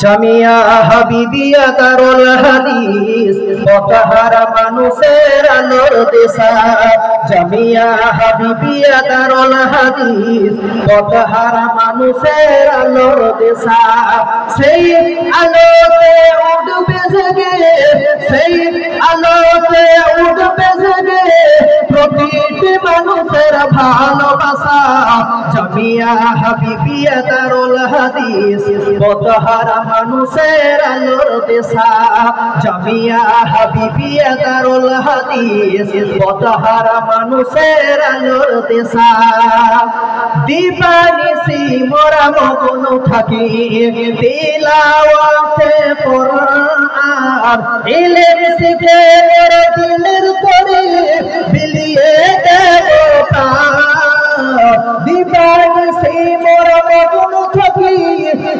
জামিয়া হাবিবিয়া দারুল হাদিস পথহারা মানুষের আলোর দেশা। জামিয়া হাবিবিয়া দারুল হাদিস পথহারা মানুষের আলোর দেশা। সেই আলোতে উঠবে জেগে, সেই আলোতে উঠবে জেগে প্রতিটি মানুষের ভালোবাসা। জামিয়া হাবিবিয়া দারুল হাদিস পথহারা মানুষের আলোর দেশা। জামিয়া হাবিবিয়া দারুল হাদিস পথহারা মানুষের আলোর দেশা। দিবানিসি মোরা মগ্ন থাকি তিলাওয়াতে কোরআন, ইলম শিখে মোরা দিলের তরে বিলিয়ে দেব প্রাণ। দিবানিসি মোরা মগ্ন থাকি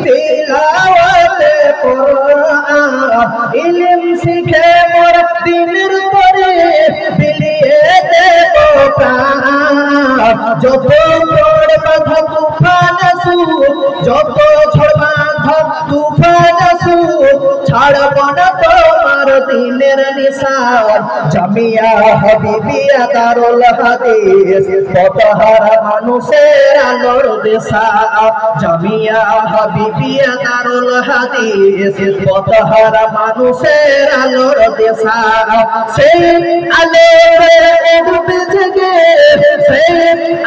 তিলাওয়াতে কোরআন, ইলম শিখে মোরা দিলের তরে বিলিয়ে দেব প্রাণ। যত ঝড় বাঁধা তুফান আসুক, যত ঝড় বাঁধা তুফান আসুক, ছাড়ব না তোমার দিনের নিশান। জামিয়া হাবিবিয়া দারুল হাদিস পথহারা মানুষের আলোর দেশা। জামিয়া হাবিবিয়া দারুল হাদিস পথহারা মানুষের আলোর দেশা। সেই আলোতে উঠবে জেগে, সেই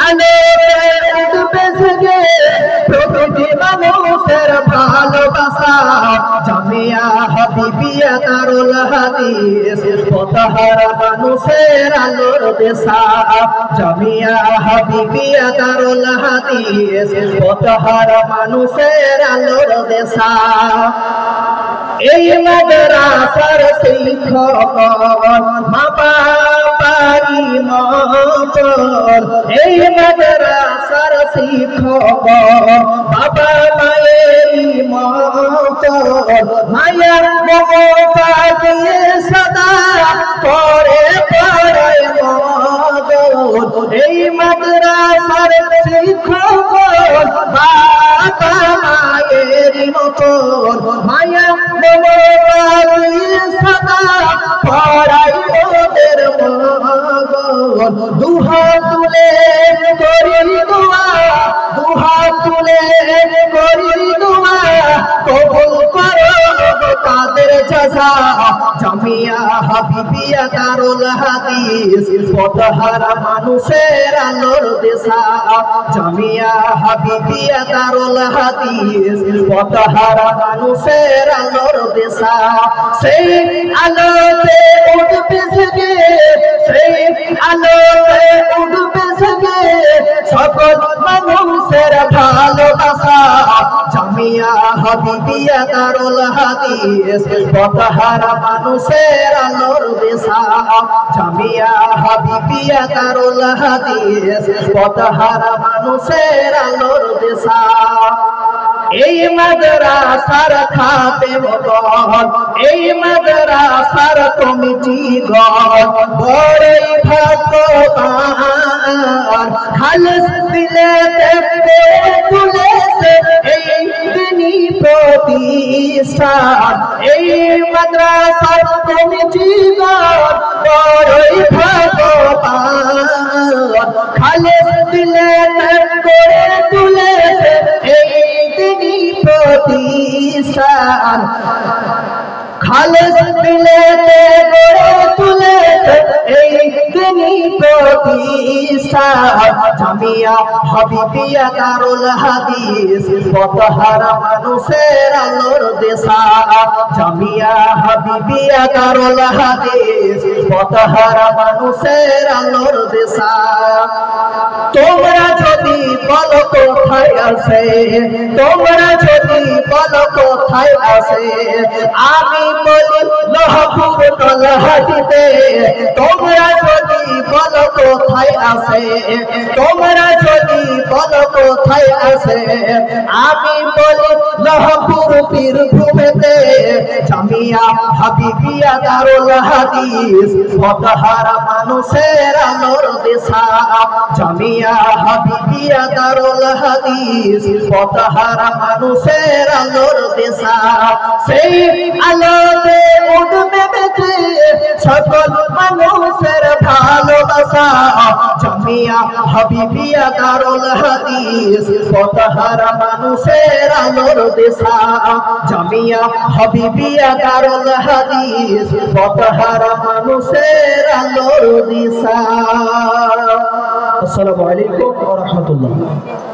আলোতে উঠবে জেগে প্রতিটি মানুষের ভালোবাসা। জামিয়া হাবিবিয়া দারুল হাদিস পথহারা মানুষের আলোর দেশা। জামিয়া হাবিবিয়া দারুল হাদিস পথহারা মানুষের আলোর দেশা। এই মাদ্রাসার শিক্ষক মা বাবারি মতন, এই মাদ্রাসার শিক্ষক বাবা মায়েরি মতন, মায়ার মমতা দিয়ে সদা করে পড়ায় মগন। এই মাদ্রাসার শিক্ষক বাবা মায়েরি মতন, মায়া মমতা দিয়ে সদা পড়ায় ওদের মগন। দুহাত তুলে করি দোয়া, দুহাত তুলে করি দোয়া, কবুল করো তাদের জাযা। জামিয়া হাবিবিয়া দারুল হাদিস পথহারা মানুষের আলোর দেশা। জামিয়া হাবিবিয়া দারুল হাদিস পথহারা মানুষের আলোর দেশা। সেই আলোতে উঠবে জেগে, সেই আলোতে উঠবে জেগে সকল মানুষের ভালোবাসা। জামিয়া হাবিবিয়া দারুল হাদিস পথহারা মানুষের আলোর দেশা। জামিয়া হাবিবিয়া দারুল হাদিস পথহারা মানুষের আলোর দেশা। এই মাদ্রাসার খাদেমগণ, এই মাদ্রাসার কমিটিগণ বড়ই ভাগ্যবান। খালেস দিলেতে তুলেছে এই দিনী প্রতিষ্ঠান। এই মাদ্রাসার কমিটিগণ বড়ই ভাগ্যবান। খালেস দিলেতে করে তুলেছে এই দিনী প্রতিষ্ঠান। খালেস দিলেতে গড়ে তুলেছে এই দিনী প্রতিষ্ঠান। জামিয়া হাবিবিয়া দারুল হাদিস পথহারা মানুষের আলোর দেশা। জামিয়া হাবিবিয়া দারুল হাদিস পথহারা মানুষের আলোর দেশা। তোমরা যদি বলো কোথায় আছে, তোমরা যদি বলো কোথায় আছে, আমি বলি লহপুর তলহাটিতে। তোমরা যদি বলো কোথায় আছে, তোমরা যদি বলো কোথায় আছে, আমি বলি লহপুর বীরভূমেতে। জামিয়া হাবিবিয়া দারুল হাদিস পথহারা মানুষের আলোর দিশা জামিয়া হাবিবিয়া দারুল হাদিস পথহারা মানুষের আলোর দিশা সেই আলোতে উঠবে বেঁচে সকল মানুষের ভালোবাসা জামিয়া হাবিবিয়া দারুল হাদিস পথহারা মানুষের আলোর দিশা জামিয়া হাবিবিয়া দারুল হাদিস পথহারা মানুষের আলোর দিশা। আসসালামু আলাইকুম ওয়া রাহমাতুল্লাহ।